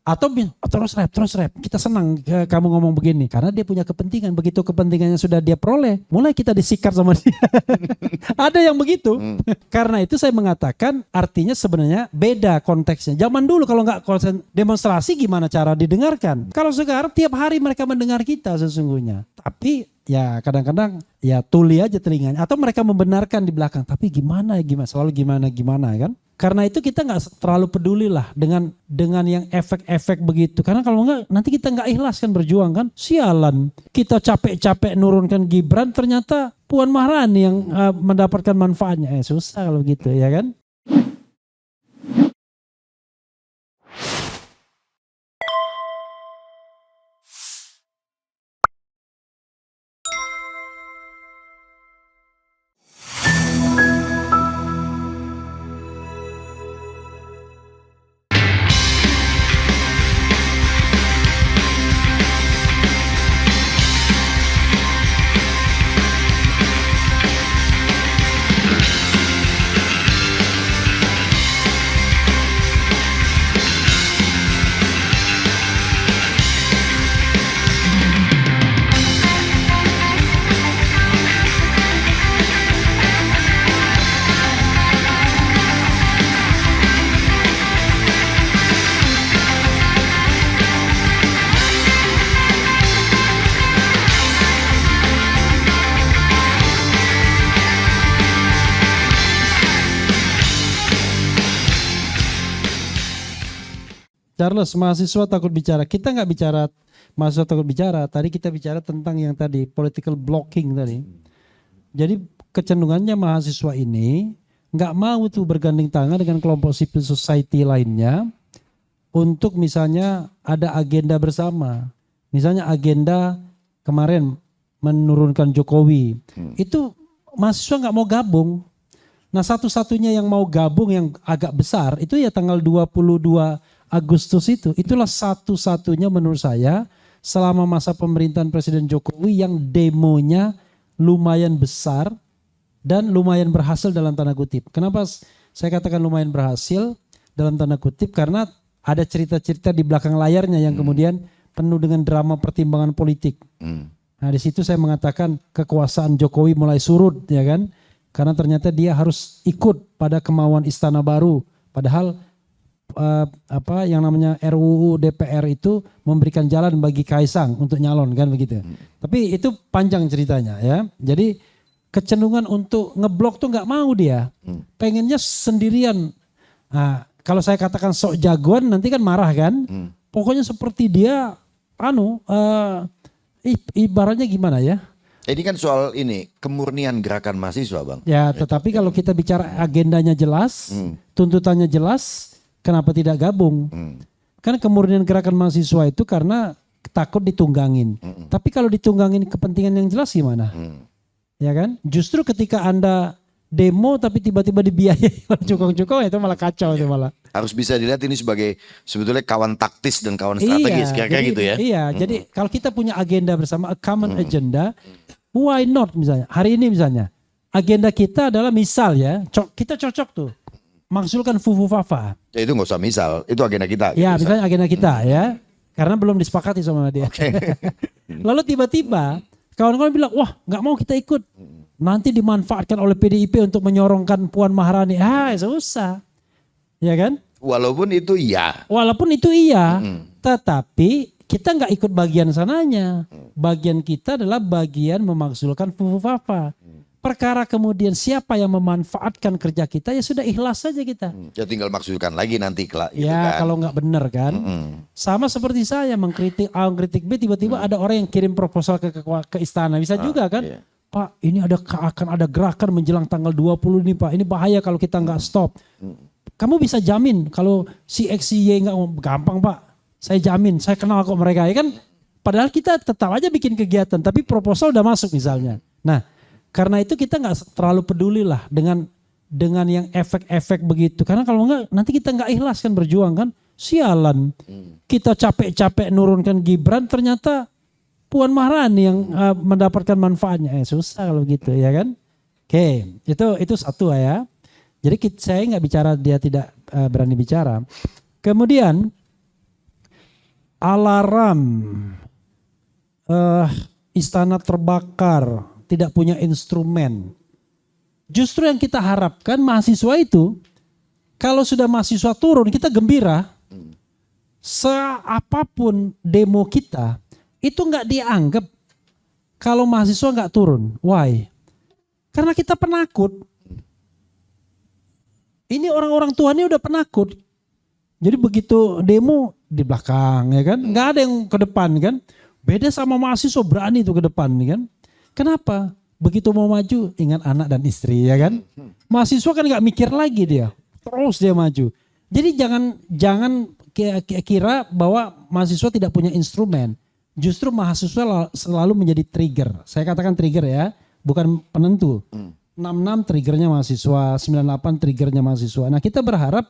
Atau terus rap. Kita senang kamu ngomong begini. Karena dia punya kepentingan. Begitu kepentingannya sudah dia peroleh, mulai kita disikat sama dia. Ada yang begitu. Karena itu saya mengatakan artinya sebenarnya beda konteksnya. Zaman dulu kalau nggak demonstrasi gimana cara didengarkan. Kalau sekarang tiap hari mereka mendengar kita sesungguhnya. Tapi ya kadang-kadang ya tuli aja telinganya. Atau mereka membenarkan di belakang. Tapi gimana, selalu gimana kan. Karena itu kita nggak terlalu peduli lah dengan yang efek-efek begitu. Karena kalau nggak nanti kita nggak ikhlas kan berjuang kan. Sialan. Kita capek-capek nurunkan Gibran ternyata Puan Maharani yang mendapatkan manfaatnya. Susah kalau gitu ya kan. Charles, mahasiswa takut bicara. Kita nggak bicara mahasiswa takut bicara. Tadi kita bicara tentang yang tadi political blocking tadi. Jadi kecenderungannya mahasiswa ini nggak mau tuh bergandeng tangan dengan kelompok civil society lainnya untuk misalnya ada agenda bersama. Misalnya agenda kemarin menurunkan Jokowi. Itu mahasiswa nggak mau gabung. Nah satu-satunya yang mau gabung yang agak besar itu ya tanggal 22 Agustus itu. Itulah satu-satunya menurut saya selama masa pemerintahan Presiden Jokowi yang demonya lumayan besar dan lumayan berhasil dalam tanda kutip. Kenapa saya katakan lumayan berhasil dalam tanda kutip? Karena ada cerita-cerita di belakang layarnya yang kemudian penuh dengan drama pertimbangan politik. Nah di situ saya mengatakan kekuasaan Jokowi mulai surut ya kan. Karena ternyata dia harus ikut pada kemauan Istana Baru. Padahal yang namanya RUU DPR itu memberikan jalan bagi Kaisang untuk nyalon kan begitu. Tapi itu panjang ceritanya ya. Jadi kecenderungan untuk ngeblok tuh nggak mau dia. Pengennya sendirian. Nah, kalau saya katakan sok jagoan nanti kan marah kan. Pokoknya seperti dia ibaratnya gimana ya? Ini kan soal ini kemurnian gerakan mahasiswa bang. Ya tetapi kalau kita bicara agendanya jelas, tuntutannya jelas, kenapa tidak gabung? Kan kemurnian gerakan mahasiswa itu karena takut ditunggangin. Tapi kalau ditunggangin kepentingan yang jelas gimana? Ya kan? Justru ketika Anda demo tapi tiba-tiba dibiayai oleh cukong-cukong itu malah kacau itu malah. Harus bisa dilihat ini sebagai sebetulnya kawan taktis dan kawan strategis kira-kira gitu ya. Iya, jadi kalau kita punya agenda bersama, a common agenda, why not misalnya? Hari ini misalnya, agenda kita adalah misal ya, kita cocok tuh. Maksulkan Fufu Fafa. Ya itu nggak usah misal, itu agenda kita. Ya misalnya agenda kita ya, karena belum disepakati sama dia. Lalu tiba-tiba kawan-kawan bilang, wah nggak mau kita ikut. Nanti dimanfaatkan oleh PDIP untuk menyorongkan Puan Maharani. Susah. Ya kan? Walaupun itu iya. Tetapi kita nggak ikut bagian sananya. Bagian kita adalah bagian memaksulkan Fufu Fafa. Perkara kemudian siapa yang memanfaatkan kerja kita ya sudah ikhlas saja kita. Ya tinggal maksudkan lagi nanti gitu ya kan. Kalau nggak benar kan. Sama seperti saya mengkritik A, mengkritik B, tiba-tiba ada orang yang kirim proposal ke istana. Bisa juga kan. Iya. Pak ini akan ada gerakan menjelang tanggal 20 nih Pak. Ini bahaya kalau kita nggak stop. Kamu bisa jamin kalau si X, si Y nggak gampang Pak. Saya jamin, saya kenal kok mereka ya kan. Padahal kita tetap aja bikin kegiatan, tapi proposal udah masuk misalnya. Nah, karena itu kita nggak terlalu peduli lah dengan yang efek-efek begitu. Karena kalau nggak, nanti kita nggak ikhlas kan berjuang kan. Sialan, kita capek-capek nurunkan Gibran, ternyata Puan Maharani yang mendapatkan manfaatnya. Susah kalau gitu ya kan. Oke, itu satu ya. Jadi saya nggak bicara dia tidak berani bicara. Kemudian alarm, istana terbakar, tidak punya instrumen. Justru yang kita harapkan mahasiswa itu, kalau sudah mahasiswa turun, kita gembira. Seapapun demo kita, itu nggak dianggap kalau mahasiswa nggak turun. Why? Karena kita penakut. Ini orang-orang tua ini udah penakut. Jadi begitu demo di belakang, ya kan? Nggak ada yang ke depan, kan? Beda sama mahasiswa berani itu ke depan, kan? Kenapa? Begitu mau maju, ingat anak dan istri, ya kan? Mahasiswa kan nggak mikir lagi dia, terus dia maju. Jadi jangan kira bahwa mahasiswa tidak punya instrumen. Justru mahasiswa selalu menjadi trigger. Saya katakan trigger ya, bukan penentu. 66 triggernya mahasiswa, 98 triggernya mahasiswa. Nah kita berharap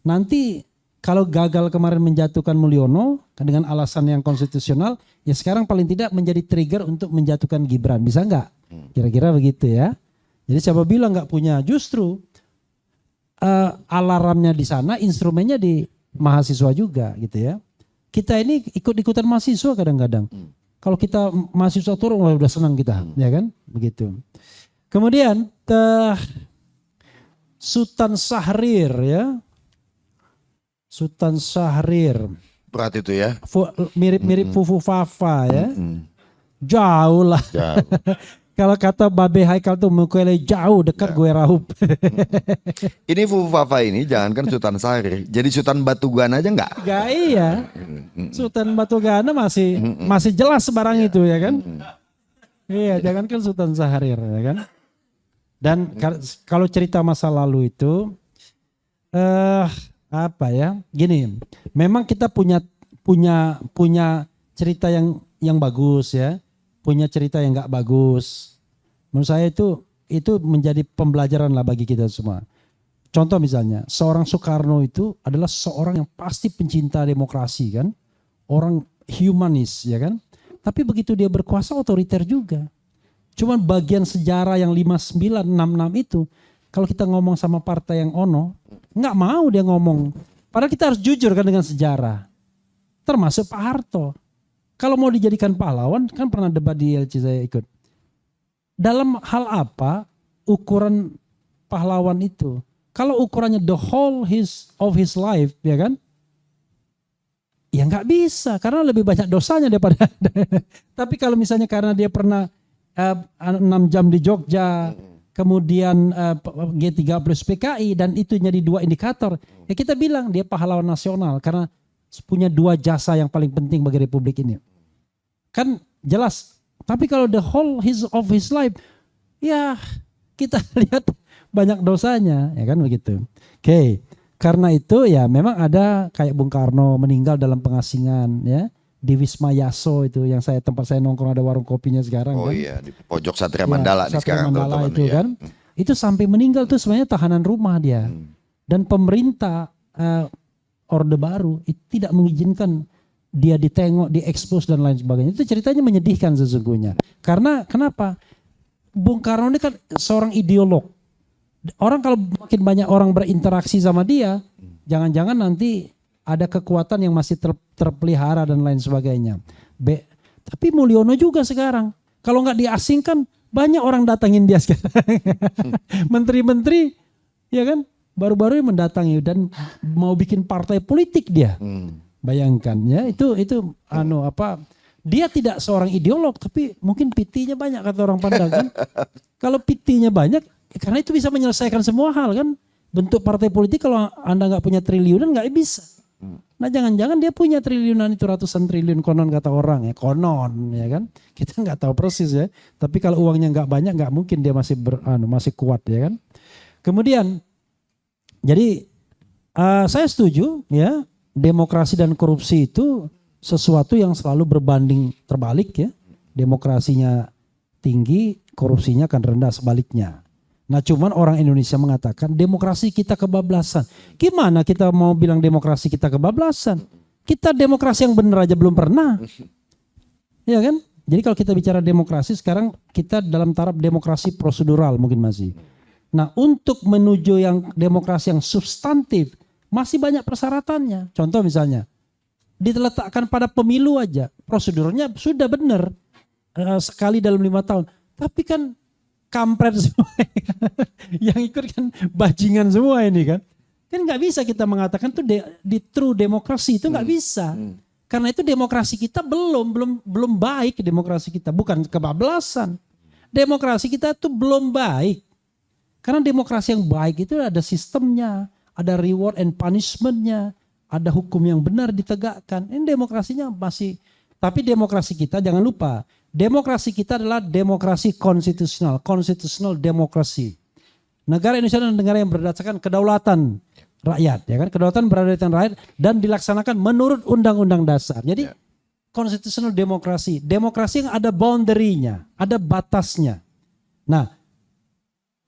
nanti kalau gagal kemarin menjatuhkan Mulyono dengan alasan yang konstitusional, ya sekarang paling tidak menjadi trigger untuk menjatuhkan Gibran. Bisa nggak? Kira-kira begitu ya. Jadi siapa bilang nggak punya? Justru alarmnya di sana, instrumennya di mahasiswa juga gitu ya. Kita ini ikut-ikutan mahasiswa kadang-kadang. Kalau kita mahasiswa turun, wah udah senang kita, ya kan? Begitu. Kemudian Sultan Syahrir ya. Sultan Syahrir. Berat itu ya. Mirip-mirip Fufu Fafa ya. Jauh lah. Jauh. Kalau kata Babe Haikal tuh mukanya jauh, dekat gue Rahup. Ini Fufu Fafa ini jangankan Sultan Syahrir, jadi Sultan Batugana aja enggak? Gak iya. Sultan Batugana masih jelas sebarang itu ya kan. Iya, jangankan Sultan Syahrir ya kan. Dan kalau cerita masa lalu itu apa ya? Gini, memang kita punya cerita yang bagus ya. Punya cerita yang nggak bagus. Menurut saya itu menjadi pembelajaran lah bagi kita semua. Contoh misalnya, seorang Soekarno itu adalah seorang yang pasti pencinta demokrasi kan. Orang humanis ya kan. Tapi begitu dia berkuasa otoriter juga. Cuman bagian sejarah yang 59, 66 itu, kalau kita ngomong sama partai yang ono, nggak mau dia ngomong. Padahal kita harus jujur kan dengan sejarah. Termasuk Pak Harto. Kalau mau dijadikan pahlawan, kan pernah debat di LC saya ikut. Dalam hal apa ukuran pahlawan itu? Kalau ukurannya the whole of his life, ya kan? Ya nggak bisa, karena lebih banyak dosanya daripada. Tapi kalau misalnya karena dia pernah 6 jam di Jogja, kemudian G30 PKI, dan itu jadi 2 indikator, ya kita bilang dia pahlawan nasional karena punya 2 jasa yang paling penting bagi Republik ini. Kan jelas. Tapi kalau the whole of his life, ya kita lihat banyak dosanya, ya kan begitu. Oke, karena itu ya memang ada kayak Bung Karno meninggal dalam pengasingan ya. Di Wisma Yaso itu yang tempat saya nongkrong, ada warung kopinya sekarang. Oh kan. iya, di pojok Satria Mandala nih Satria sekarang Mandala teman-teman itu ya. kan. Itu sampai meninggal tuh sebenarnya tahanan rumah dia. Dan pemerintah Orde Baru itu tidak mengizinkan dia ditengok, diekspos dan lain sebagainya. Itu ceritanya menyedihkan sesungguhnya. Karena kenapa? Bung Karno ini kan seorang ideolog. Orang kalau makin banyak orang berinteraksi sama dia, jangan-jangan nanti ada kekuatan yang masih terpelihara dan lain sebagainya. Tapi Mulyono juga sekarang. Kalau nggak diasingkan, banyak orang datangin dia sekarang. Menteri-menteri, ya kan, baru-baru mendatangi dan mau bikin partai politik dia. Bayangkan ya, itu dia tidak seorang ideolog, tapi mungkin PT-nya banyak kata orang pandang kan. Kalau PT-nya banyak, karena itu bisa menyelesaikan semua hal kan. Bentuk partai politik kalau Anda nggak punya triliunan nggak bisa. Nah jangan-jangan dia punya triliunan itu, ratusan triliun konon kata orang ya, konon ya kan. Kita nggak tahu persis ya. Tapi kalau uangnya nggak banyak, nggak mungkin dia masih kuat ya kan. Kemudian, jadi saya setuju ya, demokrasi dan korupsi itu sesuatu yang selalu berbanding terbalik ya. Demokrasinya tinggi, korupsinya akan rendah sebaliknya. Nah cuman orang Indonesia mengatakan demokrasi kita kebablasan. Gimana kita mau bilang demokrasi kita kebablasan? Kita demokrasi yang benar aja belum pernah. Ya kan? Jadi kalau kita bicara demokrasi sekarang kita dalam taraf demokrasi prosedural mungkin masih. Nah untuk menuju yang demokrasi yang substantif masih banyak persyaratannya. Contoh misalnya diletakkan pada pemilu aja, prosedurnya sudah benar sekali dalam 5 tahun. Tapi kan kampret semua yang ikut kan bajingan semua ini kan. Kan nggak bisa kita mengatakan tuh di true demokrasi itu nggak bisa. Karena itu demokrasi kita belum baik, demokrasi kita bukan kebablasan. Demokrasi kita tuh belum baik. Karena demokrasi yang baik itu ada sistemnya, ada reward and punishment-nya, ada hukum yang benar ditegakkan. Ini demokrasinya masih, tapi demokrasi kita jangan lupa, demokrasi kita adalah demokrasi konstitusional, constitutional demokrasi. Negara Indonesia adalah negara yang berdasarkan kedaulatan rakyat, ya kan? Kedaulatan berdasarkan rakyat dan dilaksanakan menurut Undang-Undang Dasar. Jadi konstitusional demokrasi, demokrasi yang ada boundary-nya, ada batasnya. Nah,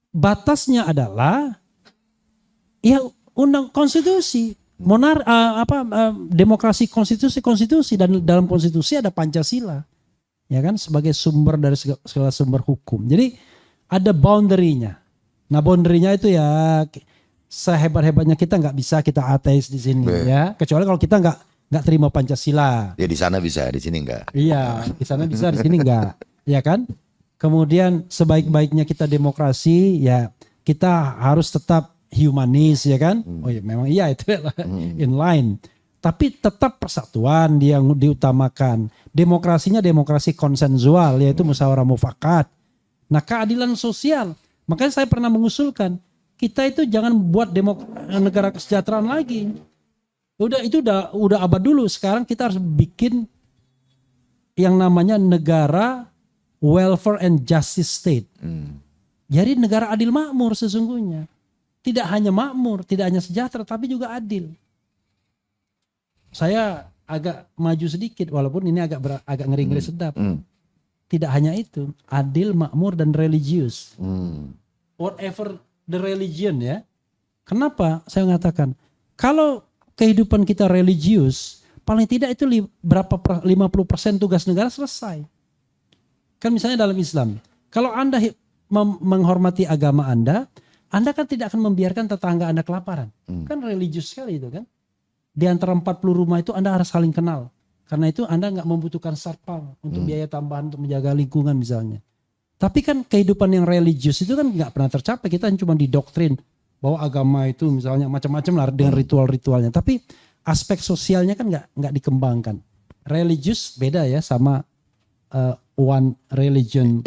batasnya adalah ya konstitusi, demokrasi konstitusi dan dalam konstitusi ada Pancasila. Ya kan, sebagai sumber dari segala sumber hukum. Jadi ada boundary-nya. Nah, boundary-nya itu ya sehebat-hebatnya kita nggak bisa kita ateis di sini ya, kecuali kalau kita nggak terima Pancasila. Ya di sana bisa, di sini enggak. Iya, di sana bisa, di sini enggak. Ya kan? Kemudian sebaik-baiknya kita demokrasi, ya kita harus tetap humanis, ya kan? Oh ya, memang iya itu inline. Tapi tetap persatuan yang diutamakan. Demokrasinya demokrasi konsensual, yaitu musyawarah mufakat. Nah, keadilan sosial. Makanya saya pernah mengusulkan, kita itu jangan buat negara kesejahteraan lagi. Udah abad dulu. Sekarang kita harus bikin yang namanya negara welfare and justice state. Jadi negara adil makmur sesungguhnya. Tidak hanya makmur, tidak hanya sejahtera, tapi juga adil. Saya agak maju sedikit, walaupun ini agak ngeri-ngeri sedap. Tidak hanya itu, adil, makmur, dan religius. Whatever the religion ya. Kenapa saya mengatakan, kalau kehidupan kita religius, paling tidak itu 50% tugas negara selesai. Kan misalnya dalam Islam, kalau Anda menghormati agama Anda kan tidak akan membiarkan tetangga Anda kelaparan. Kan religius sekali itu kan. Di antara 40 rumah itu Anda harus saling kenal. Karena itu Anda nggak membutuhkan satpam untuk biaya tambahan untuk menjaga lingkungan misalnya. Tapi kan kehidupan yang religius itu kan nggak pernah tercapai. Kita cuma didoktrin bahwa agama itu misalnya macam-macam lah dengan ritual-ritualnya. Tapi aspek sosialnya kan nggak dikembangkan. Religius beda ya sama one religion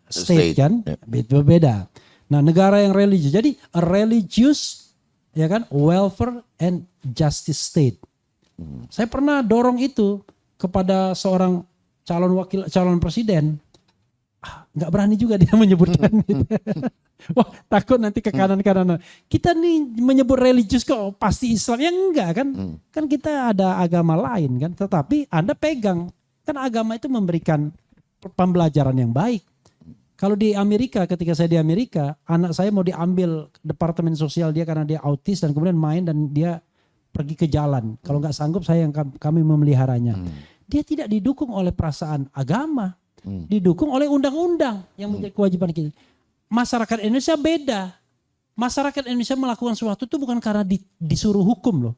state kan, beda. Nah, negara yang religius. Jadi a religious ya kan, welfare and justice state. Saya pernah dorong itu kepada seorang calon presiden. Nggak berani juga dia menyebutkan itu. Wah, takut nanti ke kanan-kanan. Kita nih menyebut religius kok pasti Islam, ya enggak kan? Kan kita ada agama lain kan. Tetapi Anda pegang, kan agama itu memberikan pembelajaran yang baik. Kalau di Amerika, ketika saya di Amerika, anak saya mau diambil departemen sosial dia karena dia autis dan kemudian main dan dia pergi ke jalan. Kalau nggak sanggup kami memeliharanya. Dia tidak didukung oleh perasaan agama, didukung oleh undang-undang yang menjadi kewajiban kita. Masyarakat Indonesia beda. Masyarakat Indonesia melakukan sesuatu itu bukan karena disuruh hukum loh.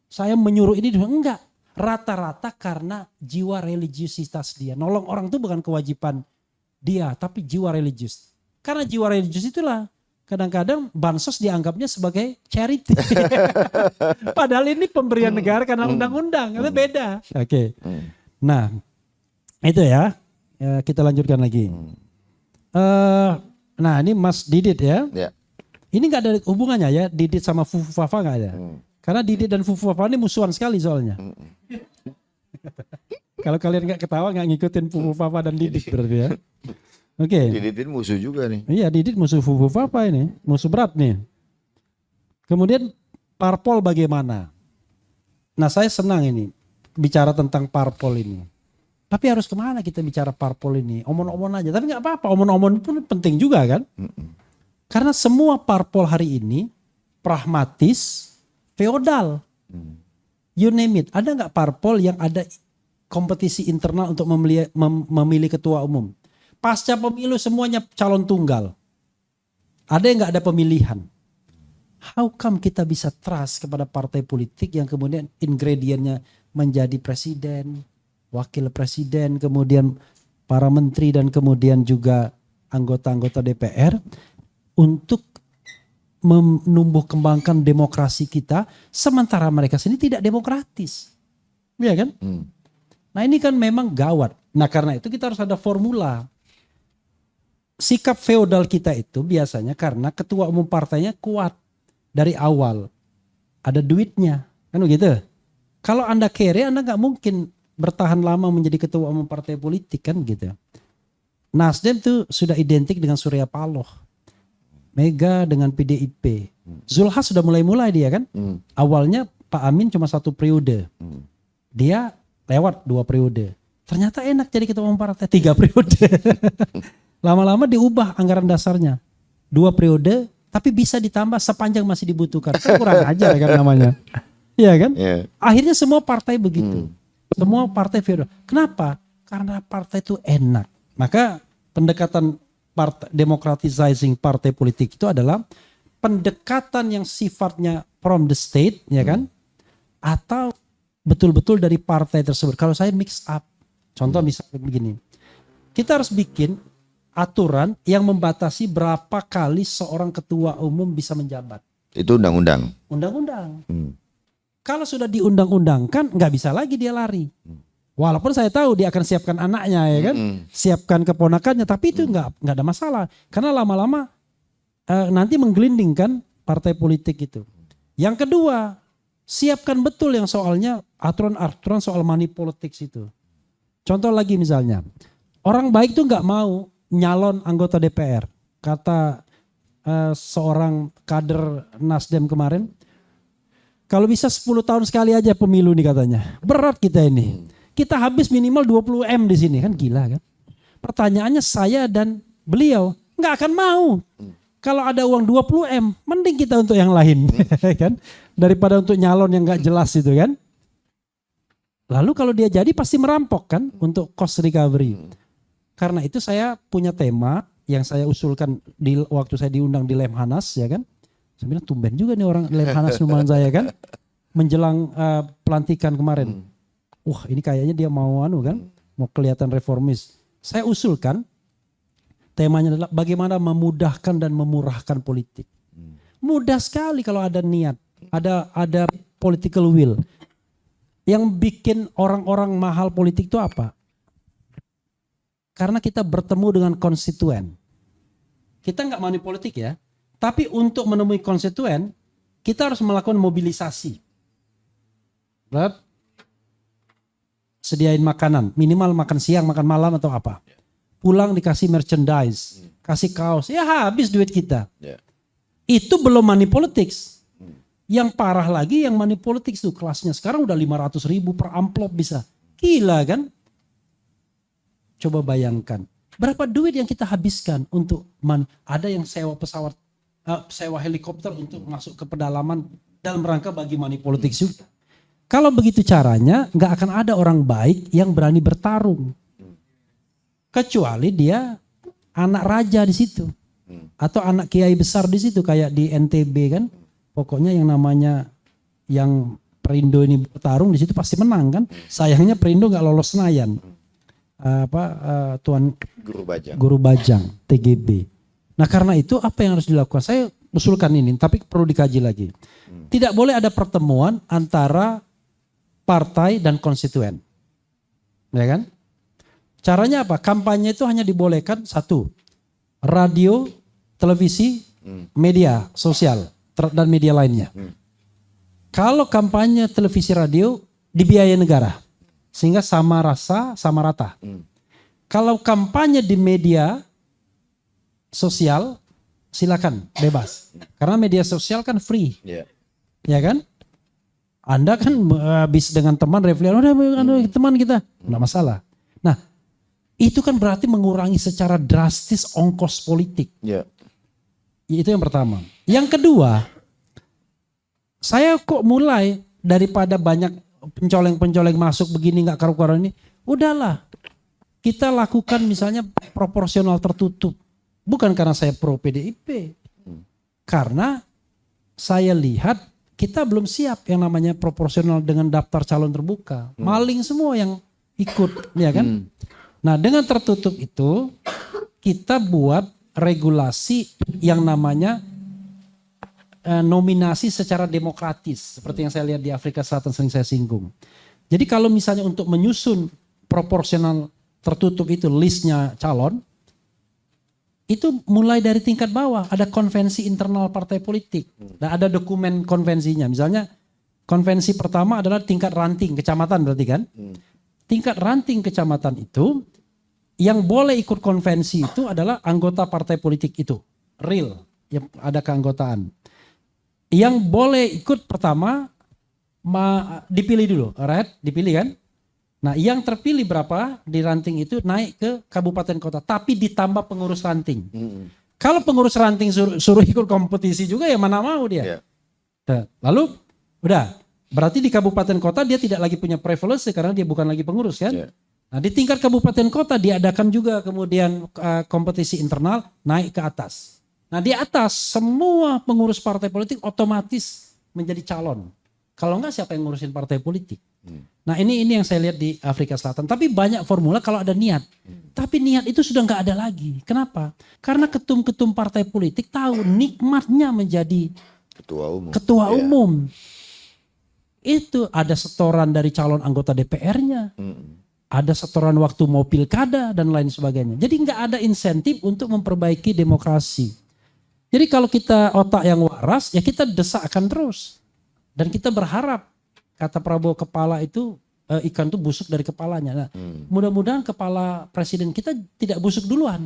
Saya menyuruh ini, enggak. Rata-rata karena jiwa religiusitas dia. Nolong orang itu bukan kewajiban dia, tapi jiwa religius. Karena jiwa religius itulah kadang-kadang bansos dianggapnya sebagai charity. Padahal ini pemberian negara karena undang-undang, itu beda. Oke. Nah, itu ya. Kita lanjutkan lagi. Nah, ini Mas Didit ya. Ini nggak ada hubungannya ya, Didit sama Fufu Fafa nggak ada. Karena Didit dan Fufu Fafa ini musuhan sekali soalnya. Kalau kalian nggak ketawa nggak ngikutin Fufu Fafa dan Didit berarti ya. Oke. Didit ini musuh juga nih. Iya, Didit musuh Fufu Fafa ini, musuh berat nih. Kemudian parpol bagaimana? Nah, saya senang ini bicara tentang parpol ini. Tapi harus kemana kita bicara parpol ini? Omon-omon aja. Tapi nggak apa-apa, omon-omon pun penting juga kan? Karena semua parpol hari ini pragmatis, feodal. You name it. Ada nggak parpol yang ada kompetisi internal untuk memilih ketua umum? Pasca pemilu semuanya calon tunggal. Ada yang nggak ada pemilihan? How come kita bisa trust kepada partai politik yang kemudian ingredientnya menjadi presiden, wakil presiden, kemudian para menteri dan kemudian juga anggota-anggota DPR untuk menumbuh kembangkan demokrasi kita, sementara mereka sendiri tidak demokratis. Iya kan? Nah ini kan memang gawat. Nah karena itu kita harus ada formula. Sikap feodal kita itu biasanya karena ketua umum partainya kuat dari awal. Ada duitnya. Kan begitu? Kalau Anda kere, Anda nggak mungkin bertahan lama menjadi ketua umum partai politik kan gitu. Nasdem tuh sudah identik dengan Surya Paloh. Mega dengan PDIP. Zulhas sudah mulai dia kan. Awalnya Pak Amin cuma 1 periode. Dia lewat 2 periode. Ternyata enak jadi ketua umum partai 3 periode. Lama-lama diubah anggaran dasarnya. 2 periode tapi bisa ditambah sepanjang masih dibutuhkan. Kurang ajar kan namanya. Iya kan? Yeah. Akhirnya semua partai begitu. Semua partai feodal. Kenapa? Karena partai itu enak. Maka pendekatan democratizing partai politik itu adalah pendekatan yang sifatnya from the state, ya kan? Atau betul-betul dari partai tersebut. Kalau saya mix up. Contoh misalnya begini. Kita harus bikin aturan yang membatasi berapa kali seorang ketua umum bisa menjabat. Itu undang-undang. Undang-undang. Kalau sudah diundang-undangkan nggak bisa lagi dia lari. Walaupun saya tahu dia akan siapkan anaknya ya kan, siapkan keponakannya, tapi itu nggak ada masalah. Karena lama-lama nanti menggelindingkan partai politik itu. Yang kedua, siapkan betul yang soalnya aturan-aturan soal money politics itu. Contoh lagi misalnya, orang baik tuh nggak mau nyalon anggota DPR. Kata seorang kader Nasdem kemarin, kalau bisa 10 tahun sekali aja pemilu nih katanya. Berat kita ini. Kita habis minimal 20 M di sini, kan gila kan. Pertanyaannya saya dan beliau nggak akan mau. Kalau ada uang 20 M, mending kita untuk yang lain kan, daripada untuk nyalon yang nggak jelas itu kan. Lalu kalau dia jadi pasti merampok kan untuk cost recovery. Karena itu saya punya tema yang saya usulkan waktu saya diundang di Lemhanas ya kan. Saya bilang tumben juga nih orang Lemhanas numan saya kan. Menjelang pelantikan kemarin. Wah ini kayaknya dia mau mau kelihatan reformis. Saya usulkan temanya adalah bagaimana memudahkan dan memurahkan politik. Mudah sekali kalau ada niat, ada political will. Yang bikin orang-orang mahal politik itu apa? Karena kita bertemu dengan konstituen. Kita nggak money politik ya, tapi untuk menemui konstituen kita harus melakukan mobilisasi. Sediain makanan, minimal makan siang, makan malam atau apa. Pulang dikasih merchandise, kasih kaos, ya habis duit kita. Itu belum money politics. Yang parah lagi yang money politics tuh kelasnya sekarang udah 500.000 per amplop bisa. Gila kan? Coba bayangkan, berapa duit yang kita habiskan untuk ada yang sewa pesawat, sewa helikopter untuk masuk ke pedalaman dalam rangka bagi money politics juga. Kalau begitu caranya, nggak akan ada orang baik yang berani bertarung, kecuali dia anak raja di situ, atau anak kiai besar di situ kayak di NTB kan. Pokoknya yang namanya yang Perindo ini bertarung di situ pasti menang kan. Sayangnya Perindo nggak lolos Senayan. Tuan Guru Bajang TGB. Nah karena itu apa yang harus dilakukan? Saya usulkan ini, tapi perlu dikaji lagi. Tidak boleh ada pertemuan antara partai dan konstituen, ya kan? Caranya apa? Kampanye itu hanya dibolehkan 1, radio, televisi, media sosial dan media lainnya. Kalau kampanye televisi radio dibiayai negara. Sehingga sama rasa, sama rata. Kalau kampanye di media sosial, silakan, bebas. Karena media sosial kan free. Ya kan? Anda kan habis dengan teman, teman kita, enggak masalah. Nah, itu kan berarti mengurangi secara drastis ongkos politik. Itu yang pertama. Yang kedua, saya kok mulai daripada banyak pencoleng-pencoleng masuk begini nggak karu-karuan ini, udahlah kita lakukan misalnya proporsional tertutup. Bukan karena saya pro PDIP, karena saya lihat kita belum siap yang namanya proporsional dengan daftar calon terbuka. Maling semua yang ikut, ya kan? Nah, dengan tertutup itu kita buat regulasi yang namanya nominasi secara demokratis, seperti yang saya lihat di Afrika Selatan sering saya singgung. Jadi kalau misalnya untuk menyusun proporsional tertutup itu listnya calon, itu mulai dari tingkat bawah, ada konvensi internal partai politik, dan ada dokumen konvensinya. Misalnya konvensi pertama adalah tingkat ranting kecamatan berarti kan? Tingkat ranting kecamatan itu yang boleh ikut konvensi itu adalah anggota partai politik itu, real, yang ada keanggotaan. Yang boleh ikut pertama dipilih dulu, alright, dipilih kan? Nah, yang terpilih berapa di ranting itu naik ke kabupaten kota, tapi ditambah pengurus ranting. Kalau pengurus ranting suruh ikut kompetisi juga ya mana mau dia. Nah, lalu udah, berarti di kabupaten kota dia tidak lagi punya privilege karena dia bukan lagi pengurus kan. Nah, di tingkat kabupaten kota diadakan juga kemudian kompetisi internal naik ke atas. Nah, di atas semua pengurus partai politik otomatis menjadi calon. Kalau enggak siapa yang ngurusin partai politik? Nah, ini yang saya lihat di Afrika Selatan. Tapi banyak formula kalau ada niat. Tapi niat itu sudah enggak ada lagi. Kenapa? Karena ketum-ketum partai politik tahu nikmatnya menjadi ketua umum. Itu ada setoran dari calon anggota DPR-nya. Ada setoran waktu mau pilkada dan lain sebagainya. Jadi enggak ada insentif untuk memperbaiki demokrasi. Jadi kalau kita otak yang waras, ya kita desakkan terus. Dan kita berharap, kata Prabowo, kepala itu ikan itu busuk dari kepalanya. Nah, mudah-mudahan kepala presiden kita tidak busuk duluan.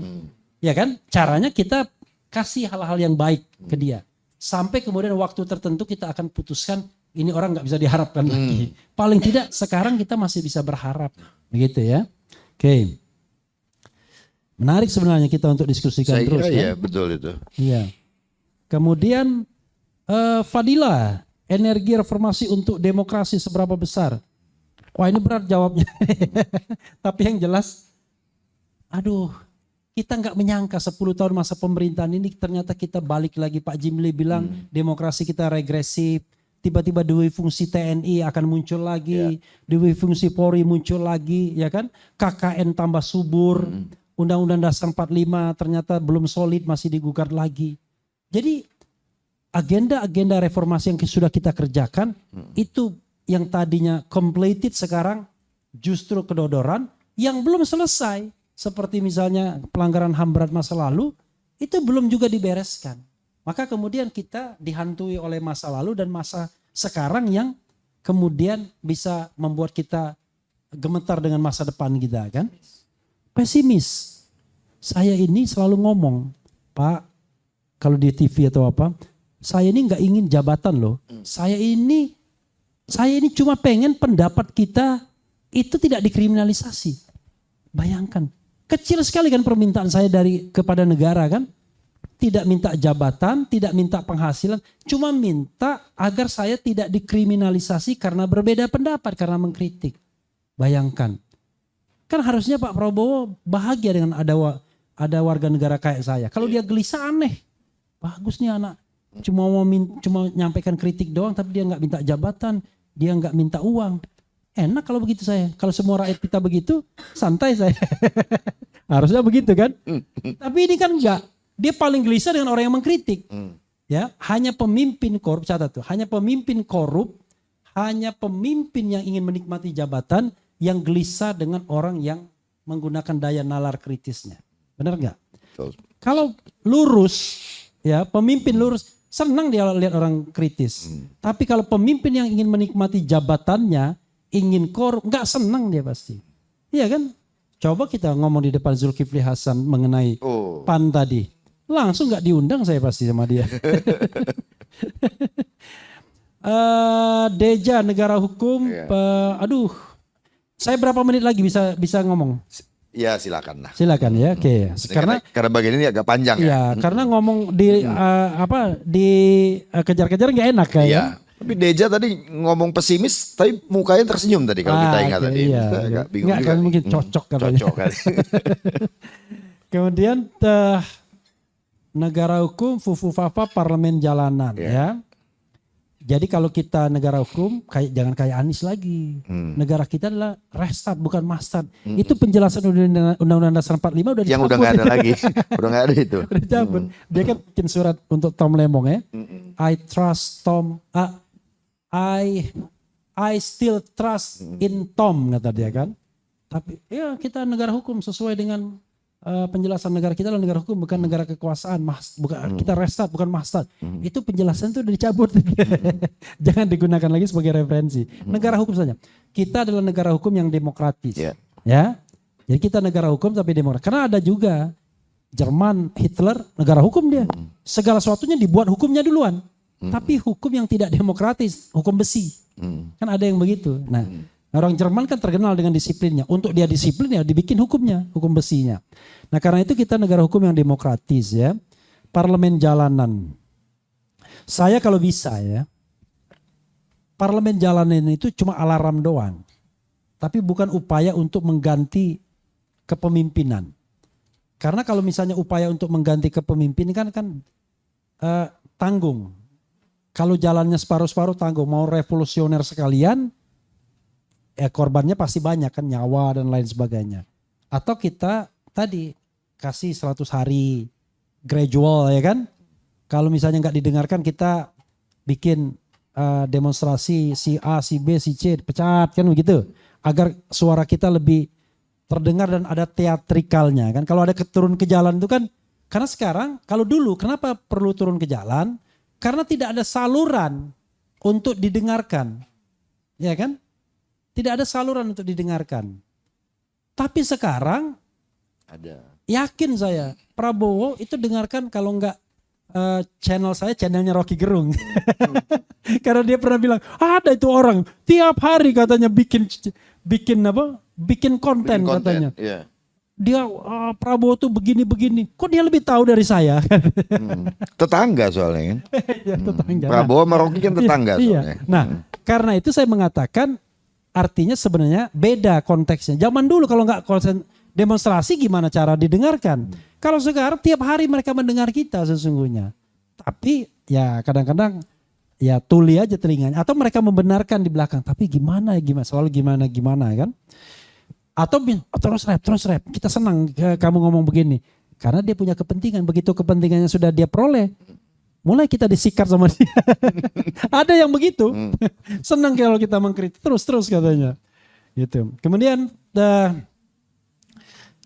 Ya kan? Caranya kita kasih hal-hal yang baik ke dia. Sampai kemudian waktu tertentu kita akan putuskan ini orang nggak bisa diharapkan lagi. Paling tidak sekarang kita masih bisa berharap. Begitu ya. Oke. Menarik sebenarnya kita untuk diskusikan Saya terus. kira ya kan? betul itu. Iya. Kemudian Fadila, energi reformasi untuk demokrasi seberapa besar? Wah, ini berat jawabnya. Tapi yang jelas, aduh, kita nggak menyangka 10 tahun masa pemerintahan ini ternyata kita balik lagi. Pak Jimli bilang demokrasi kita regresif. Tiba-tiba dua fungsi TNI akan muncul lagi, dua fungsi Polri muncul lagi, ya kan? KKN tambah subur, Undang-Undang Dasar 45 ternyata belum solid, masih digugat lagi. Jadi agenda-agenda reformasi yang sudah kita kerjakan itu yang tadinya completed sekarang justru kedodoran, yang belum selesai seperti misalnya pelanggaran HAM berat masa lalu itu belum juga dibereskan. Maka kemudian kita dihantui oleh masa lalu dan masa sekarang yang kemudian bisa membuat kita gemetar dengan masa depan kita kan. Pesimis. Saya ini selalu ngomong, Pak, kalau di TV atau apa, saya ini nggak ingin jabatan loh. Saya ini cuma pengen pendapat kita itu tidak dikriminalisasi. Bayangkan, kecil sekali kan permintaan saya kepada negara kan. Tidak minta jabatan, tidak minta penghasilan, cuma minta agar saya tidak dikriminalisasi karena berbeda pendapat, karena mengkritik. Bayangkan, kan harusnya Pak Prabowo bahagia dengan ada warga negara kayak saya. Kalau dia gelisah aneh, bagus nih anak, cuma nyampaikan kritik doang, tapi dia nggak minta jabatan, dia nggak minta uang. Enak kalau begitu saya. Kalau semua rakyat kita begitu, santai saya. Harusnya begitu kan? Tapi ini kan enggak. Dia paling gelisah dengan orang yang mengkritik. Ya, hanya pemimpin korup, catat tuh, hanya pemimpin korup, hanya pemimpin yang ingin menikmati jabatan yang gelisah dengan orang yang menggunakan daya nalar kritisnya. Benar nggak? Kalau lurus, ya pemimpin lurus, senang dia lihat orang kritis. Tapi kalau pemimpin yang ingin menikmati jabatannya, ingin korup, nggak senang dia pasti. Iya kan? Coba kita ngomong di depan Zulkifli Hasan mengenai PAN tadi. Langsung nggak diundang saya pasti sama dia. Deja negara hukum. Aduh, saya berapa menit lagi bisa ngomong? Ya silakan lah. Silakan ya. Oke. Karena bagian ini agak panjang ya. Ya, karena ngomong kejar-kejar nggak enak kayaknya. Iya. Tapi Deja tadi ngomong pesimis, tapi mukanya tersenyum tadi kalau kita ingat tadi. Iya. Agak bingung Nggak, juga. kan mungkin cocok katanya. Cocok kan. Kemudian negara hukum, Fufu Fafa, parlemen jalanan ya. Jadi kalau kita negara hukum, jangan kayak Anies lagi. Negara kita adalah restart bukan mastad. Itu penjelasan Undang-Undang Dasar 45 udah dicabut. Yang udah nggak ada lagi, udah nggak ada itu. Udah dicabut. Dia kan bikin surat untuk Tom Lembong ya. I trust Tom. I still trust in Tom kata dia kan. Tapi ya kita negara hukum sesuai dengan penjelasan negara kita adalah negara hukum bukan negara kekuasaan, bukan kita restart bukan mastad. Itu penjelasan itu udah dicabut. Jangan digunakan lagi sebagai referensi. Negara hukum saja. Kita adalah negara hukum yang demokratis. Ya. Jadi kita negara hukum tapi demokratis. Karena ada juga Jerman, Hitler negara hukum dia. Segala sesuatunya dibuat hukumnya duluan. Tapi hukum yang tidak demokratis, hukum besi. Kan ada yang begitu. Nah, orang Jerman kan terkenal dengan disiplinnya. Untuk dia disiplin ya dibikin hukumnya, hukum besinya. Nah karena itu kita negara hukum yang demokratis ya. Parlemen jalanan. Saya kalau bisa ya, parlemen jalanan itu cuma alarm doang. Tapi bukan upaya untuk mengganti kepemimpinan. Karena kalau misalnya upaya untuk mengganti kepemimpinan kan tanggung. Kalau jalannya separuh-separuh tanggung. Mau revolusioner sekalian, korbannya pasti banyak kan, nyawa dan lain sebagainya. Atau kita tadi kasih 100 hari gradual ya kan. Kalau misalnya nggak didengarkan kita bikin demonstrasi si A, si B, si C pecat kan begitu. Agar suara kita lebih terdengar dan ada teatrikalnya kan. Kalau ada turun ke jalan itu kan, karena sekarang kalau dulu kenapa perlu turun ke jalan? Karena tidak ada saluran untuk didengarkan. Ya kan? Tidak ada saluran untuk didengarkan. Tapi sekarang ada. Yakin saya Prabowo itu dengarkan kalau enggak channel saya, channelnya Rocky Gerung. Karena dia pernah bilang ada itu orang tiap hari katanya bikin konten katanya. Yeah. Dia Prabowo tuh begini-begini. Kok dia lebih tahu dari saya? Tetangga soalnya kan. Ya, tetangga. Prabowo sama Rocky kan tetangga soalnya. Nah, karena itu saya mengatakan artinya sebenarnya beda konteksnya. Zaman dulu kalau nggak demonstrasi gimana cara didengarkan? Kalau sekarang tiap hari mereka mendengar kita sesungguhnya. Tapi ya kadang-kadang ya tuli aja telinganya. Atau mereka membenarkan di belakang. Tapi gimana selalu gimana kan? Atau terus rap. Kita senang kamu ngomong begini. Karena dia punya kepentingan. Begitu kepentingannya sudah dia peroleh. Mulai kita disikat sama dia. Ada yang begitu. Senang kalau kita mengkritik terus katanya. Gitu. Kemudian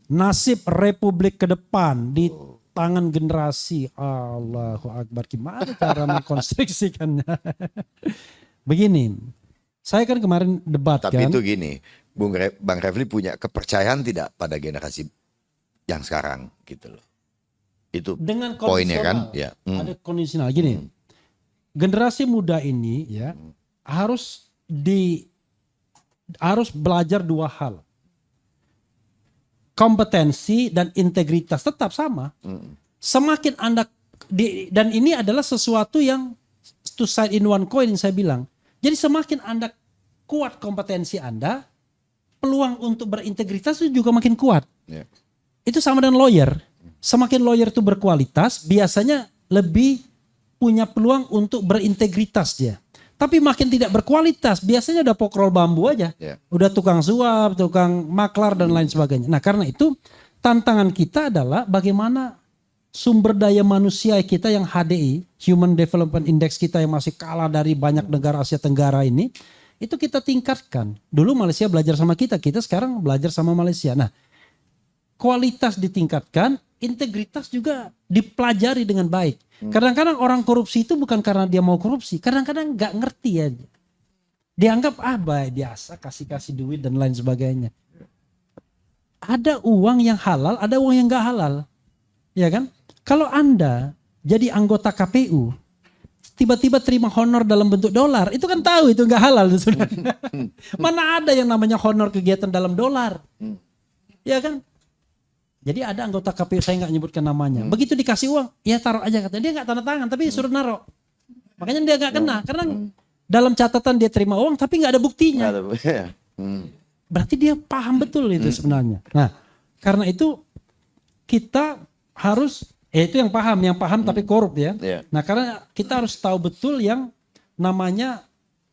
nasib Republik ke depan di tangan generasi. Allahu Akbar. Gimana cara mengkonstruksikannya? Begini. Saya kan kemarin debat kan. Tapi itu gini. Bang Refli punya kepercayaan tidak pada generasi yang sekarang gitu loh. Itu dengan poinnya kan ya. Ada kondisional gini. Generasi muda ini ya harus belajar dua hal. Kompetensi dan integritas tetap sama. Semakin Anda dan ini adalah sesuatu yang two side in one coin yang saya bilang. Jadi semakin Anda kuat kompetensi Anda, peluang untuk berintegritas itu juga makin kuat. Yeah. Itu sama dengan lawyer. Semakin lawyer itu berkualitas, biasanya lebih punya peluang untuk berintegritas dia. Tapi makin tidak berkualitas, biasanya udah pokrol bambu aja. Yeah. Udah tukang suap, tukang maklar dan lain sebagainya. Nah karena itu tantangan kita adalah bagaimana sumber daya manusia kita yang HDI, Human Development Index kita yang masih kalah dari banyak negara Asia Tenggara ini, itu kita tingkatkan. Dulu Malaysia belajar sama kita sekarang belajar sama Malaysia. Nah, kualitas ditingkatkan, integritas juga dipelajari dengan baik. Kadang-kadang orang korupsi itu bukan karena dia mau korupsi, kadang-kadang nggak ngerti aja. Dianggap baik biasa, kasih duit dan lain sebagainya. Ada uang yang halal, ada uang yang nggak halal, ya kan? Kalau Anda jadi anggota KPU, tiba-tiba terima honor dalam bentuk dolar, itu kan tahu itu nggak halal sebenarnya. Mana ada yang namanya honor kegiatan dalam dolar, ya kan? Jadi ada anggota KPU, saya nggak nyebutkan namanya. Begitu dikasih uang, ya taruh aja katanya. Dia nggak tanda tangan, tapi suruh naruh. Makanya dia nggak kena, karena dalam catatan dia terima uang, tapi nggak ada buktinya. Berarti dia paham betul itu sebenarnya. Nah, karena itu kita harus itu yang paham tapi korup ya. Nah karena kita harus tahu betul yang namanya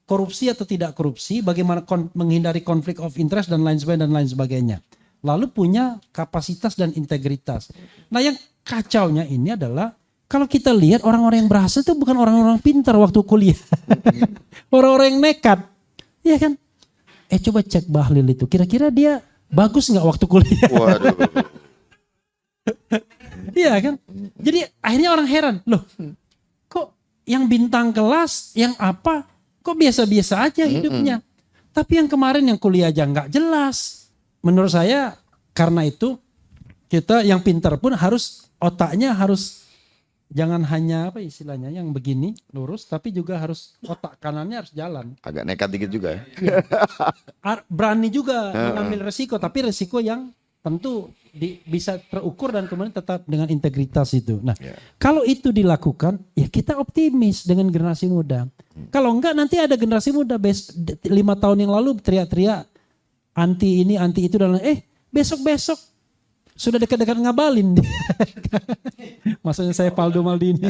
korupsi atau tidak korupsi, bagaimana menghindari konflik of interest dan lain sebagainya. Lalu punya kapasitas dan integritas. Nah, yang kacaunya ini adalah kalau kita lihat orang-orang yang berhasil itu bukan orang-orang pintar waktu kuliah. Orang-orang yang nekat. Iya kan? Coba cek Bahlil itu. Kira-kira dia bagus nggak waktu kuliah? Waduh. Iya kan? Jadi akhirnya orang heran. Loh, kok yang bintang kelas, yang apa, kok biasa-biasa aja hidupnya. Tapi yang kemarin yang kuliah aja nggak jelas. Menurut saya karena itu kita yang pintar pun harus otaknya harus jangan hanya apa istilahnya yang begini lurus, tapi juga harus otak kanannya harus jalan. Agak nekat dikit juga ya. Berani juga mengambil resiko, tapi resiko yang tentu bisa terukur dan kemudian tetap dengan integritas itu. Nah, kalau itu dilakukan, ya kita optimis dengan generasi muda. Kalau enggak nanti ada generasi muda 5 tahun yang lalu teriak-teriak anti ini, anti itu dan besok-besok sudah dekat-dekat ngabalin. Maksudnya saya Faldo Maldini.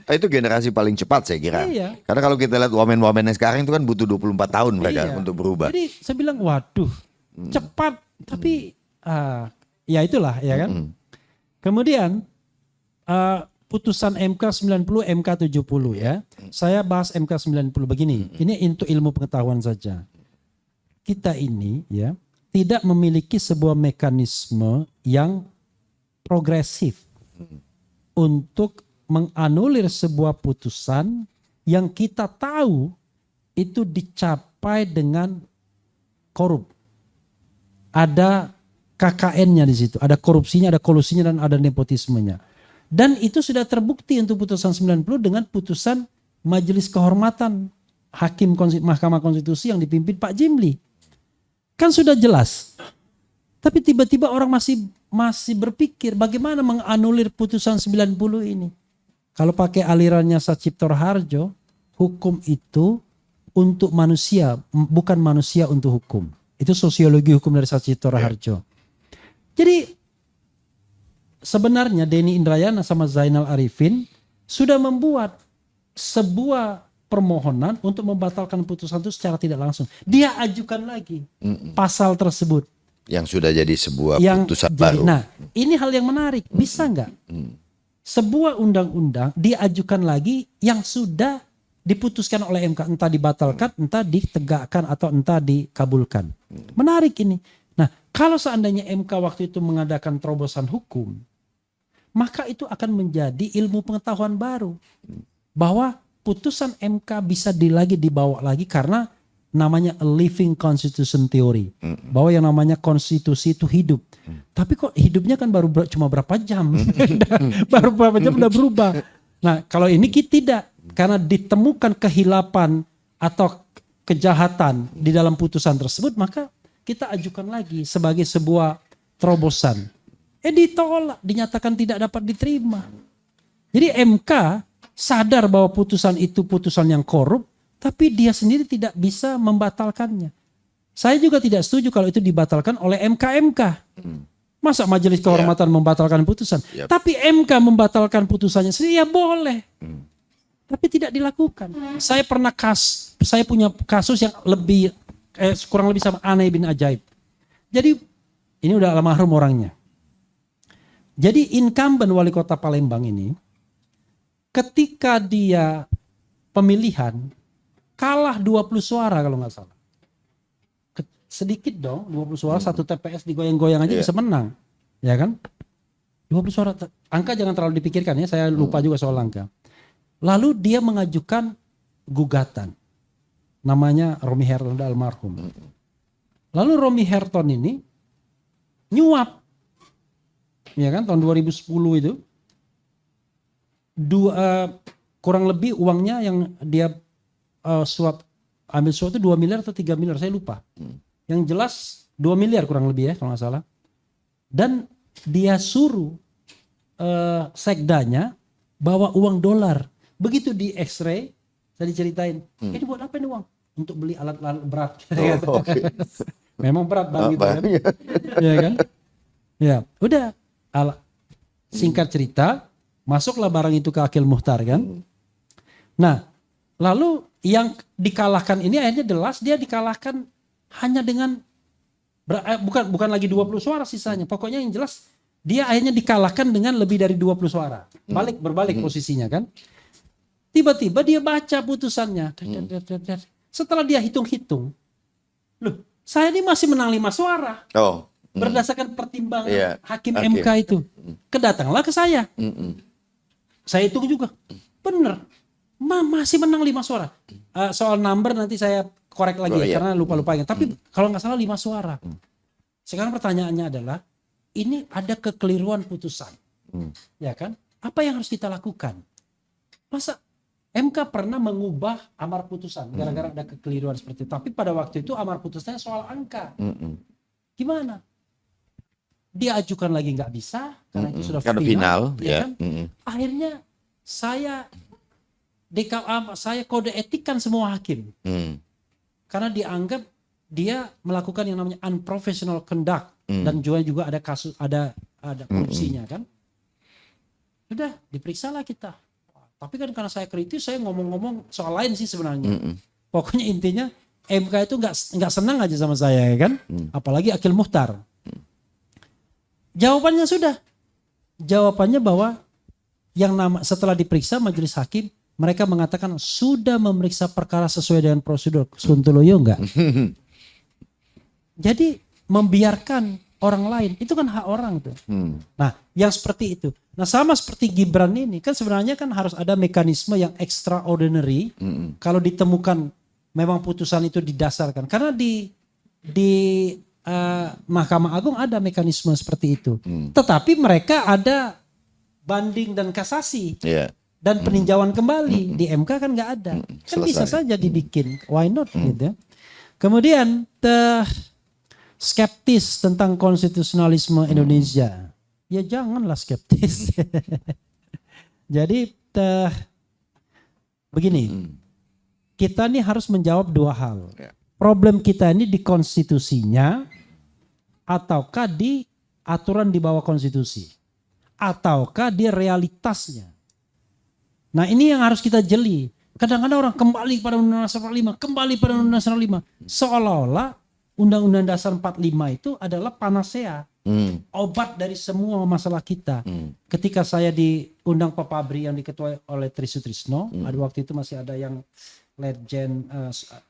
Itu generasi paling cepat saya kira. Iya. Karena kalau kita lihat wamen-wamennya sekarang itu kan butuh 24 tahun mereka untuk berubah. Jadi saya bilang waduh cepat tapi ya itulah ya kan. Kemudian putusan MK 90 MK 70 ya. Saya bahas MK 90 begini. Ini untuk ilmu pengetahuan saja. Kita ini ya tidak memiliki sebuah mekanisme yang progresif untuk menganulir sebuah putusan yang kita tahu itu dicapai dengan korup. Ada KKN-nya di situ, ada korupsinya, ada kolusinya dan ada nepotismenya. Dan itu sudah terbukti untuk putusan 90 dengan putusan Majelis Kehormatan Hakim Mahkamah Konstitusi yang dipimpin Pak Jimli. Kan sudah jelas. Tapi tiba-tiba orang masih berpikir bagaimana menganulir putusan 90 ini. Kalau pakai alirannya Saciptor Harjo, hukum itu untuk manusia, bukan manusia untuk hukum. Itu sosiologi hukum dari Saciptor Harjo. Jadi sebenarnya Denny Indrayana sama Zainal Arifin sudah membuat sebuah permohonan untuk membatalkan putusan itu secara tidak langsung. Dia ajukan lagi pasal tersebut. Yang sudah jadi sebuah putusan baru. Nah, ini hal yang menarik. Bisa nggak? Sebuah undang-undang diajukan lagi yang sudah diputuskan oleh MK. Entah dibatalkan, entah ditegakkan, atau entah dikabulkan. Menarik ini. Nah, kalau seandainya MK waktu itu mengadakan terobosan hukum, maka itu akan menjadi ilmu pengetahuan baru. Bahwa putusan MK bisa dibawa lagi karena namanya a living constitution theory. Bahwa yang namanya konstitusi itu hidup. Tapi kok hidupnya kan cuma berapa jam. Baru berapa jam udah berubah. Nah kalau ini tidak. Karena ditemukan kehilapan atau kejahatan di dalam putusan tersebut, maka kita ajukan lagi sebagai sebuah terobosan. Ditolak, dinyatakan tidak dapat diterima. Jadi MK sadar bahwa putusan itu putusan yang korup, tapi dia sendiri tidak bisa membatalkannya. Saya juga tidak setuju kalau itu dibatalkan oleh MK. Masa Majelis Kehormatan membatalkan putusan? Tapi MK membatalkan putusannya sendiri, ya boleh. Tapi tidak dilakukan. Saya punya kasus yang kurang lebih sama aneh bin ajaib. Jadi ini udah almarhum orangnya. Jadi incumbent wali kota Palembang ini, ketika dia pemilihan kalah 20 suara kalau nggak salah. Sedikit dong 20 suara, satu TPS digoyang-goyang aja bisa menang. Ya kan? 20 suara. Angka jangan terlalu dipikirkan ya, saya lupa juga soal angka. Lalu dia mengajukan gugatan. Namanya Romy Herton almarhum. Lalu Romy Herton ini nyuap. Ya kan, tahun 2010 itu. Kurang lebih uangnya yang dia ambil suap itu 2 miliar atau 3 miliar, saya lupa. Yang jelas 2 miliar kurang lebih ya kalau nggak salah. Dan dia suruh sekdanya bawa uang dolar. Begitu di X-ray, saya diceritain, ini buat apa ini uang? Untuk beli alat-alat berat. Okay. Memang berat bang gitu kan. Ya kan? Ya, udah. Singkat cerita, masuklah barang itu ke Akil Muhtar kan. Nah, Lalu yang dikalahkan ini akhirnya jelas dia dikalahkan hanya dengan bukan lagi 20 suara sisanya. Pokoknya yang jelas dia akhirnya dikalahkan dengan lebih dari 20 suara. Berbalik posisinya kan. Tiba-tiba dia baca putusannya. Setelah dia hitung-hitung, loh, saya ini masih menang 5 suara. Berdasarkan pertimbangan hakim MK itu. Kedatanglah ke saya. Saya hitung juga. Benar. Masih menang 5 suara. Soal number nanti saya korek lagi karena lupa-lupa ingat. Tapi kalau nggak salah 5 suara. Sekarang pertanyaannya adalah, ini ada kekeliruan putusan. Ya kan? Apa yang harus kita lakukan? Masa MK pernah mengubah amar putusan gara-gara ada kekeliruan seperti itu. Tapi pada waktu itu amar putusannya soal angka. Gimana? Diajukan lagi nggak bisa karena itu sudah final. Ya kan? Akhirnya saya kode etikkan semua hakim. Karena dianggap dia melakukan yang namanya unprofessional conduct dan juga ada kasus ada korupsinya kan. Sudah diperiksalah kita. Tapi kan karena saya kritis, saya ngomong-ngomong soal lain sih sebenarnya. Pokoknya intinya MK itu nggak senang aja sama saya ya kan. Apalagi Akil Muhtar. Jawabannya sudah. Jawabannya bahwa setelah diperiksa majelis hakim, mereka mengatakan sudah memeriksa perkara sesuai dengan prosedur. Sontoloyo enggak. Jadi membiarkan orang lain itu kan hak orang tuh. Nah, yang seperti itu. Nah, sama seperti Gibran ini kan sebenarnya kan harus ada mekanisme yang extraordinary kalau ditemukan memang putusan itu didasarkan. Karena di Mahkamah Agung ada mekanisme seperti itu. Tetapi mereka ada banding dan kasasi. Dan peninjauan kembali di MK kan nggak ada. Kan bisa saja dibikin. Why not gitu ya. Kemudian skeptis tentang konstitusionalisme Indonesia. Ya janganlah skeptis. Jadi begini. Kita nih harus menjawab 2 hal. Problem kita ini di konstitusinya ataukah di aturan di bawah konstitusi? Ataukah di realitasnya? Nah, ini yang harus kita jeli. Kadang-kadang orang kembali pada Undang-Undang Dasar 45, kembali pada Undang-Undang Dasar 45. Seolah-olah Undang-Undang Dasar 45 itu adalah panacea. Obat dari semua masalah kita. Ketika saya diundang Pak Pabri yang diketuai oleh Tri Sutrisno, ada waktu itu masih ada yang Legend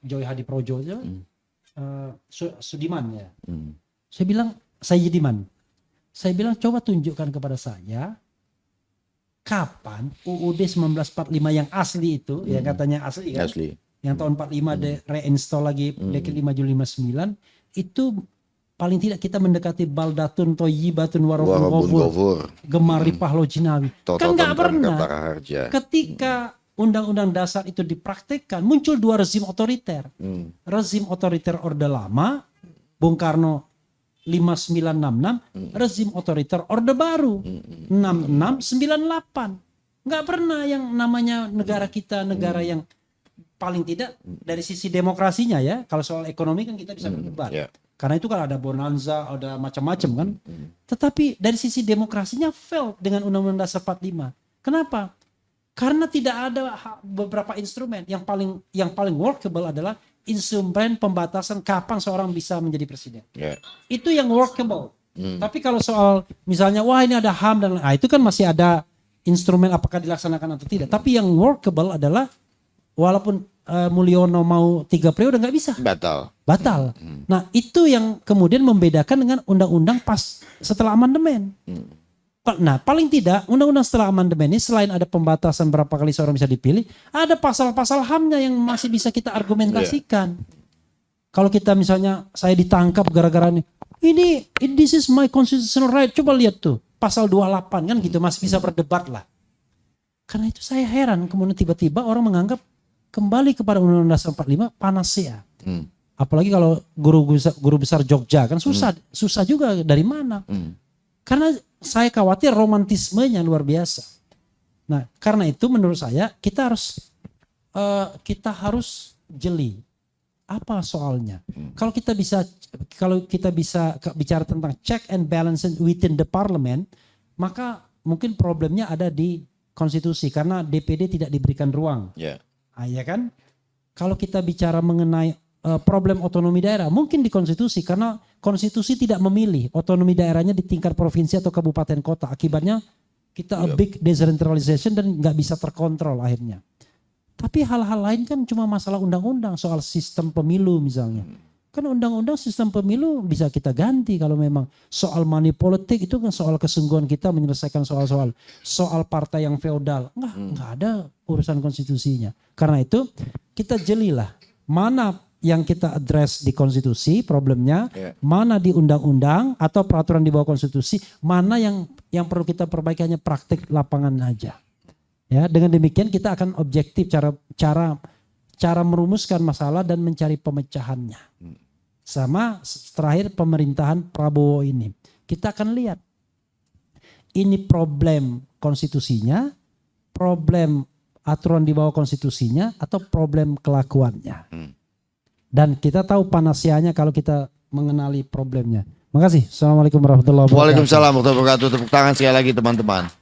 Joy Hadi Projo itu, Sudiman ya. Saya bilang, saya bilang coba tunjukkan kepada saya kapan UUD 1945 yang asli itu, yang katanya asli kan, yang tahun 45 reinstall lagi Dekret 5 Juli 59 itu paling tidak kita mendekati baldatun toyibatun warobun ghafur gemar ripah lojinawi. Kan nggak pernah. Ketika Undang-Undang Dasar itu dipraktikkan, muncul 2 rezim otoriter. Rezim otoriter Orde Lama, Bung Karno 5966, rezim otoriter Orde Baru 6698. Nggak pernah yang namanya negara kita, negara yang paling tidak dari sisi demokrasinya ya. Kalau soal ekonomi kan kita bisa berdebat. Karena itu kan ada bonanza, ada macam-macam kan. Tetapi dari sisi demokrasinya fail dengan Undang-Undang Dasar 45. Kenapa? Karena tidak ada beberapa instrumen. Yang paling workable adalah instrumen pembatasan kapan seorang bisa menjadi presiden. Itu yang workable. Tapi kalau soal misalnya wah ini ada HAM dan itu kan masih ada instrumen apakah dilaksanakan atau tidak. Tapi yang workable adalah walaupun Mulyono mau 3 periode nggak bisa. Batal. Nah itu yang kemudian membedakan dengan undang-undang pas setelah amandemen. Nah paling tidak undang-undang setelah amandemen ini selain ada pembatasan berapa kali seorang bisa dipilih, ada pasal-pasal HAM-nya yang masih bisa kita argumentasikan. Kalau kita misalnya saya ditangkap gara-gara ini this is my constitutional right, coba lihat tuh pasal 28 kan gitu, masih bisa berdebat lah. Karena itu saya heran kemudian tiba-tiba orang menganggap kembali kepada Undang-Undang Dasar 45 panacea. Apalagi kalau guru besar Jogja kan susah juga dari mana. Karena saya khawatir romantismenya luar biasa. Nah, karena itu menurut saya kita harus jeli. Apa soalnya? Kalau kita bisa bicara tentang check and balance within the parliament, maka mungkin problemnya ada di konstitusi karena DPD tidak diberikan ruang. Ya kan? Kalau kita bicara mengenai problem otonomi daerah, mungkin di konstitusi, karena konstitusi tidak memilih otonomi daerahnya di tingkat provinsi atau kabupaten kota. Akibatnya kita a big decentralization dan nggak bisa terkontrol akhirnya. Tapi hal-hal lain kan cuma masalah undang-undang, soal sistem pemilu misalnya. Kan undang-undang sistem pemilu bisa kita ganti kalau memang soal money politik itu kan soal kesungguhan kita menyelesaikan soal partai yang feodal. Enggak ada urusan konstitusinya. Karena itu kita jelilah mana yang kita address di konstitusi problemnya, mana di undang-undang atau peraturan di bawah konstitusi, mana yang perlu kita perbaiki hanya praktik lapangan aja. Ya, dengan demikian kita akan objektif cara merumuskan masalah dan mencari pemecahannya. Sama terakhir pemerintahan Prabowo ini. Kita akan lihat ini problem konstitusinya, problem aturan di bawah konstitusinya, atau problem kelakuannya. Dan kita tahu panasianya kalau kita mengenali problemnya. Makasih. Assalamualaikum warahmatullahi wabarakatuh. Waalaikumsalam warahmatullahi wabarakatuh. Tepuk tangan sekali lagi teman-teman.